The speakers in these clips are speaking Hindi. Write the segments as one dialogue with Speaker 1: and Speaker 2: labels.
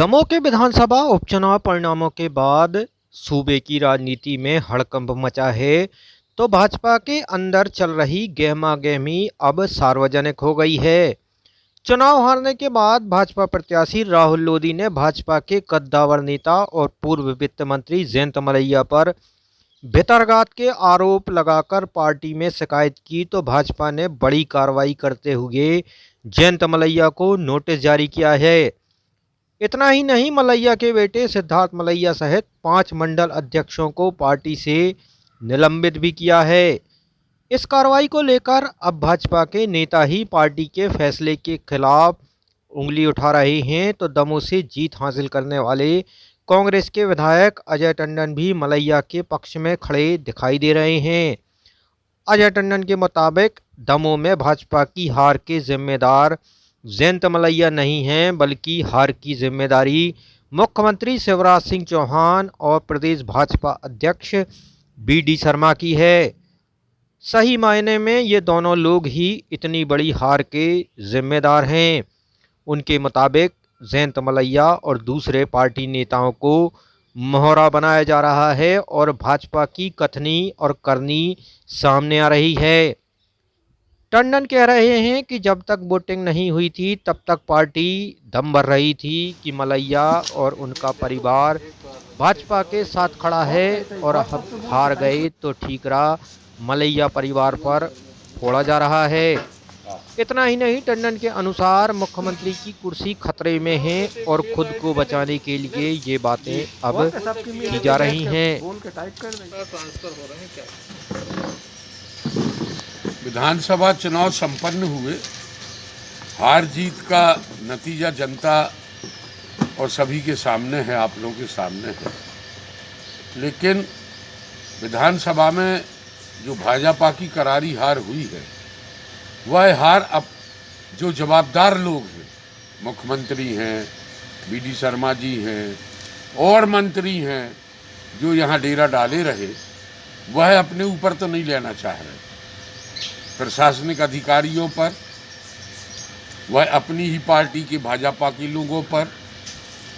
Speaker 1: दमोह के विधानसभा उपचुनाव परिणामों के बाद सूबे की राजनीति में हड़कंप मचा है, तो भाजपा के अंदर चल रही गहमागहमी अब सार्वजनिक हो गई है। चुनाव हारने के बाद भाजपा प्रत्याशी राहुल लोधी ने भाजपा के कद्दावर नेता और पूर्व वित्त मंत्री जयंत मलैया पर भितरघात के आरोप लगाकर पार्टी में शिकायत की, तो भाजपा ने बड़ी कार्रवाई करते हुए जयंत मलैया को नोटिस जारी किया है। इतना ही नहीं, मलैया के बेटे सिद्धार्थ मलैया सहित 5 मंडल अध्यक्षों को पार्टी से निलंबित भी किया है। इस कार्रवाई को लेकर अब भाजपा के नेता ही पार्टी के फैसले के खिलाफ उंगली उठा रहे हैं, तो दमोह से जीत हासिल करने वाले कांग्रेस के विधायक अजय टंडन भी मलैया के पक्ष में खड़े दिखाई दे रहे हैं। अजय टंडन के मुताबिक दमोह में भाजपा की हार के जिम्मेदार जयंत मलैया नहीं हैं, बल्कि हार की जिम्मेदारी मुख्यमंत्री शिवराज सिंह चौहान और प्रदेश भाजपा अध्यक्ष BD शर्मा की है। सही मायने में ये दोनों लोग ही इतनी बड़ी हार के जिम्मेदार हैं। उनके मुताबिक जयंत मलैया और दूसरे पार्टी नेताओं को मोहरा बनाया जा रहा है और भाजपा की कथनी और करनी सामने आ रही है। टंडन कह रहे हैं कि जब तक वोटिंग नहीं हुई थी तब तक पार्टी दम भर रही थी कि मलैया और उनका परिवार भाजपा के साथ खड़ा है, और अब हार गए तो ठीकरा मलैया परिवार पर फोड़ा जा रहा है। इतना ही नहीं, टंडन के अनुसार मुख्यमंत्री की कुर्सी खतरे में है और खुद को बचाने के लिए ये बातें अब की जा रही हैं।
Speaker 2: विधानसभा चुनाव संपन्न हुए, हार जीत का नतीजा जनता और सभी के सामने है, आप लोगों के सामने है। लेकिन विधानसभा में जो भाजपा की करारी हार हुई है, वह हार अब जो जवाबदार लोग हैं, मुख्यमंत्री हैं, BD शर्मा जी हैं और मंत्री हैं, जो यहाँ डेरा डाले रहे, वह अपने ऊपर तो नहीं लेना चाह रहे। प्रशासनिक अधिकारियों पर, वह अपनी ही पार्टी के भाजपा के लोगों पर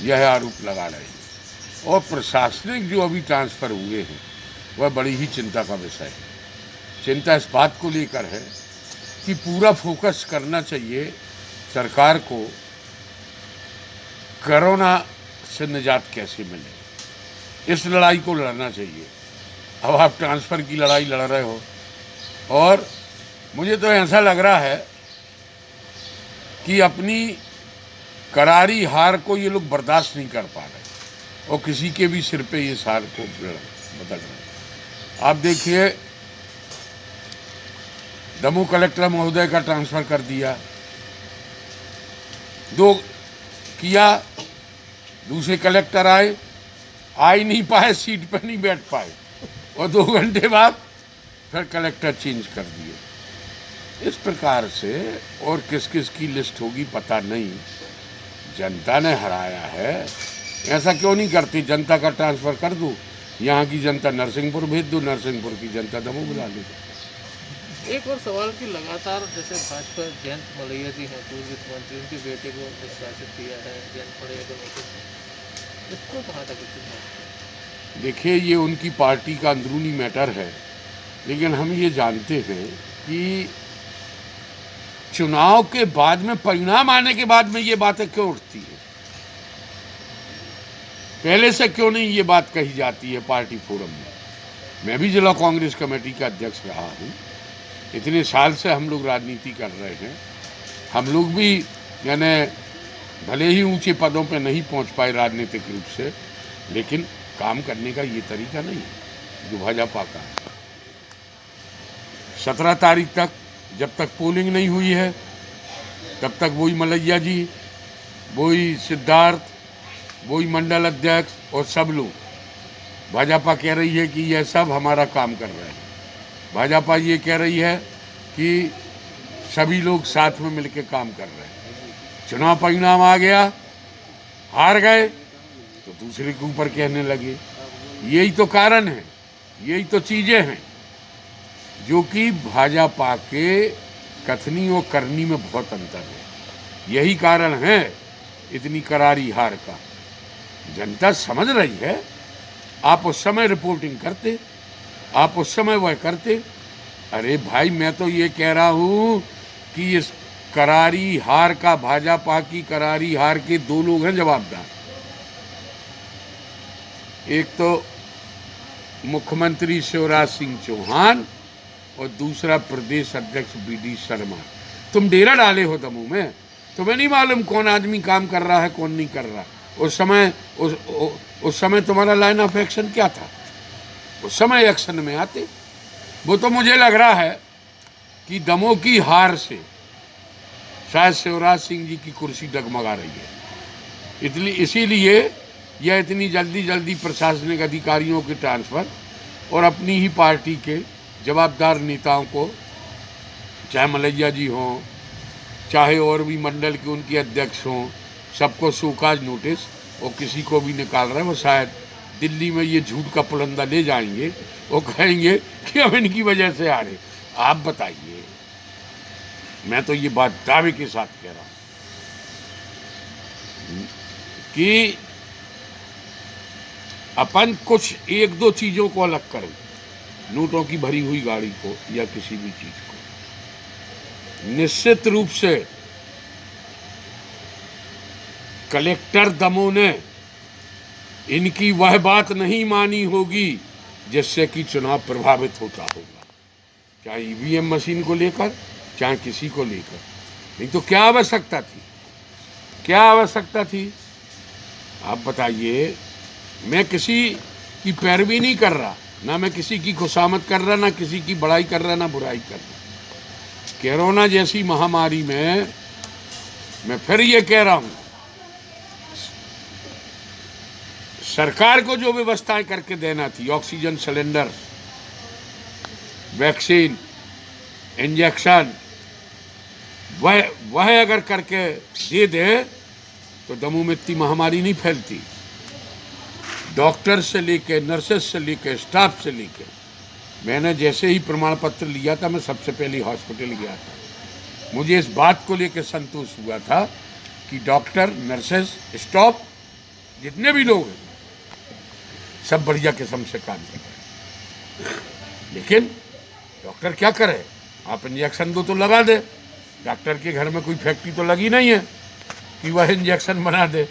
Speaker 2: यह आरोप लगा रहे हैं। और प्रशासनिक जो अभी ट्रांसफ़र हुए हैं, वह बड़ी ही चिंता का विषय है। चिंता इस बात को लेकर है कि पूरा फोकस करना चाहिए सरकार को कोरोना से निजात कैसे मिले, इस लड़ाई को लड़ना चाहिए। अब आप ट्रांसफ़र की लड़ाई लड़ रहे हो, और मुझे तो ऐसा लग रहा है कि अपनी करारी हार को ये लोग बर्दाश्त नहीं कर पा रहे और किसी के भी सिर पे इस हार को बदल रहे। आप देखिए, दमोह कलेक्टर महोदय का ट्रांसफ़र कर दिया, किया, दूसरे कलेक्टर आए, आ ही नहीं पाए, सीट पर नहीं बैठ पाए, और 2 घंटे बाद फिर कलेक्टर चेंज कर दिए। इस प्रकार से और किस किस की लिस्ट होगी पता नहीं। जनता ने हराया है, ऐसा क्यों नहीं करती, जनता का ट्रांसफ़र कर दो, यहाँ की जनता नरसिंहपुर भेज दो, नरसिंहपुर की जनता दमोह बुला लो।
Speaker 3: एक और सवाल कि लगातार जैसे भाजपा जयंत मलैया जी हैं, पूर्व वित्त मंत्री, उनके बेटे को निष्कासित किया है जयंत मलैया को नोटिस, इसको कहाँ तक?
Speaker 2: देखिए, ये उनकी पार्टी का अंदरूनी मैटर है, लेकिन हम ये जानते हैं कि चुनाव के बाद में, परिणाम आने के बाद में ये बातें क्यों उठती है, पहले से क्यों नहीं ये बात कही जाती है पार्टी फोरम में। मैं भी जिला कांग्रेस कमेटी का अध्यक्ष रहा हूँ, इतने साल से हम लोग राजनीति कर रहे हैं। हम लोग भी यानी भले ही ऊंचे पदों पे नहीं पहुंच पाए राजनीतिक रूप से, लेकिन काम करने का ये तरीका नहीं है जो भाजपा का है। 17 तारीख तक जब तक पोलिंग नहीं हुई है, तब तक वही मलैया जी, वही सिद्धार्थ, वही मंडल अध्यक्ष और सब लोग, भाजपा कह रही है कि यह सब हमारा काम कर रहे हैं। भाजपा ये कह रही है कि सभी लोग साथ में मिलकर काम कर रहे हैं। चुनाव परिणाम आ गया, हार गए, तो दूसरे के ऊपर कहने लगे। यही तो कारण है, यही तो चीज़ें हैं जो कि भाजपा के कथनी और करनी में बहुत अंतर है। यही कारण है इतनी करारी हार का। जनता समझ रही है। आप उस समय रिपोर्टिंग करते, आप उस समय वह करते। अरे भाई, मैं तो ये कह रहा हूँ कि इस करारी हार का, भाजपा की करारी हार के दो लोग हैं जवाबदार। एक तो मुख्यमंत्री शिवराज सिंह चौहान और दूसरा प्रदेश अध्यक्ष BD शर्मा। तुम डेरा डाले हो दमोह में, तुम्हें नहीं मालूम कौन आदमी काम कर रहा है, कौन नहीं कर रहा। उस समय तुम्हारा लाइन ऑफ एक्शन क्या था? उस समय एक्शन में आते। वो तो मुझे लग रहा है कि दमोह की हार से शायद शिवराज सिंह जी की कुर्सी डगमगा रही है। इसीलिए यह इतनी जल्दी प्रशासनिक अधिकारियों के ट्रांसफ़र और अपनी ही पार्टी के जवाबदार नेताओं को, चाहे मलैया जी हों, चाहे और भी मंडल के उनके अध्यक्ष हों, सबको शोकाज नोटिस और किसी को भी निकाल रहे हैं। वो शायद दिल्ली में ये झूठ का पुलंदा ले जाएंगे, वो कहेंगे कि हम इनकी वजह से आ रहे। आप बताइए, मैं तो ये बात दावे के साथ कह रहा हूँ कि अपन कुछ एक दो चीज़ों को अलग करें, नोटों की भरी हुई गाड़ी को या किसी भी चीज़ को। निश्चित रूप से कलेक्टर दमोह ने इनकी वह बात नहीं मानी होगी जिससे कि चुनाव प्रभावित होता होगा, चाहे EVM मशीन को लेकर, चाहे किसी को लेकर। नहीं तो क्या आवश्यकता थी, क्या आवश्यकता थी? आप बताइए। मैं किसी की पैरवी नहीं कर रहा, ना मैं किसी की खुशामद कर रहा, ना किसी की बड़ाई कर रहा, ना बुराई कर रहा। कोरोना जैसी महामारी में मैं फिर ये कह रहा हूँ, सरकार को जो व्यवस्थाएं करके देना थी, ऑक्सीजन सिलेंडर, वैक्सीन, इंजेक्शन, वह अगर करके दे दे तो दमोह में इतनी महामारी नहीं फैलती। डॉक्टर से लेके, नर्सेस से लेके, स्टाफ से लेके, मैंने जैसे ही प्रमाण पत्र लिया था, मैं सबसे पहले हॉस्पिटल गया था। मुझे इस बात को लेकर संतोष हुआ था कि डॉक्टर, नर्सेस, स्टाफ, जितने भी लोग हैं, सब बढ़िया किस्म से काम कर रहे हैं। लेकिन डॉक्टर क्या करे? आप इंजेक्शन दो तो लगा दे। डॉक्टर के घर में कोई फैक्ट्री तो लगी नहीं है कि वह इंजेक्शन बना दे।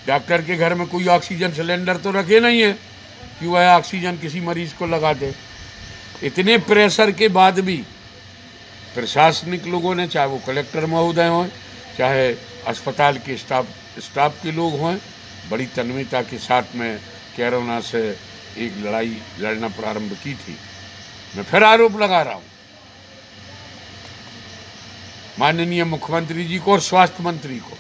Speaker 2: डॉक्टर के घर में कोई ऑक्सीजन सिलेंडर तो रखे नहीं है कि वह ऑक्सीजन किसी मरीज को लगा दे। इतने प्रेशर के बाद भी प्रशासनिक लोगों ने, चाहे वो कलेक्टर महोदय हों, चाहे अस्पताल के स्टाफ के लोग हों, बड़ी तन्मयता के साथ में कोरोना से एक लड़ाई लड़ना प्रारंभ की थी। मैं फिर आरोप लगा रहा हूँ माननीय मुख्यमंत्री जी को और स्वास्थ्य मंत्री को,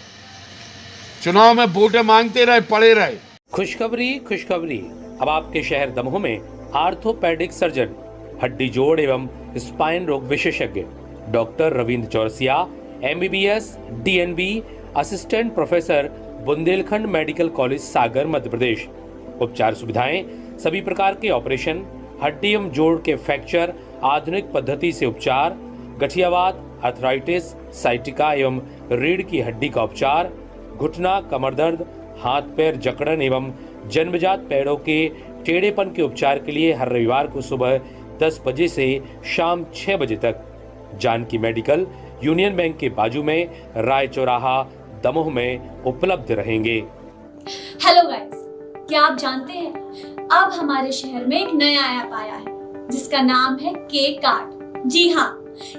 Speaker 2: चुनाव में वोटें मांगते रहे, पड़े रहे।
Speaker 4: खुशखबरी। अब आपके शहर दमोह में आर्थोपेडिक सर्जन, हड्डी जोड़ एवं स्पाइन रोग विशेषज्ञ doctor Ravindra Chaurasia, MBBS, DNB, assistant professor, Bundelkhand medical college Sagar, Madhya Pradesh. उपचार सुविधाएं, सभी प्रकार के ऑपरेशन, हड्डी एवं जोड़ के फ्रैक्चर, आधुनिक पद्धति से उपचार, गठियावात, आर्थराइटिस, साइटिका एवं रीढ़ की हड्डी का उपचार, घुटना, कमर दर्द, हाथ पैर जकड़न एवं जन्मजात पैरों के टेढ़ेपन के उपचार के लिए हर रविवार को सुबह 10 बजे से शाम 6 बजे तक जानकी मेडिकल, यूनियन बैंक के बाजू में, राय चौराहा, दमोह में उपलब्ध रहेंगे।
Speaker 5: हेलो गाइस, क्या आप जानते हैं अब हमारे शहर में एक नया ऐप आया है जिसका नाम है के कार्ट। जी हाँ,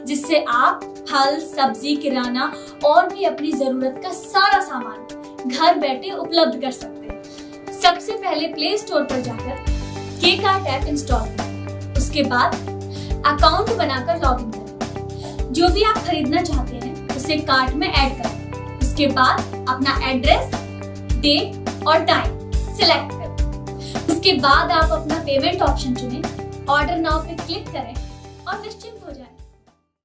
Speaker 5: जिससे आप फल, सब्जी, किराना और भी अपनी जरूरत का सारा सामान घर बैठे उपलब्ध कर सकते हैं। सबसे पहले प्ले स्टोर पर जाकर के कार्ट ऐप इंस्टॉल करें। उसके बाद अकाउंट बनाकर लॉगिन करें। जो भी आप खरीदना चाहते हैं उसे कार्ट में ऐड करें। उसके बाद अपना एड्रेस, डेट और टाइम सिलेक्ट करें। उसके बाद आप अपना पेमेंट ऑप्शन चुनें, ऑर्डर नाउ पे क्लिक करें और निश्चिंत हो जाएं।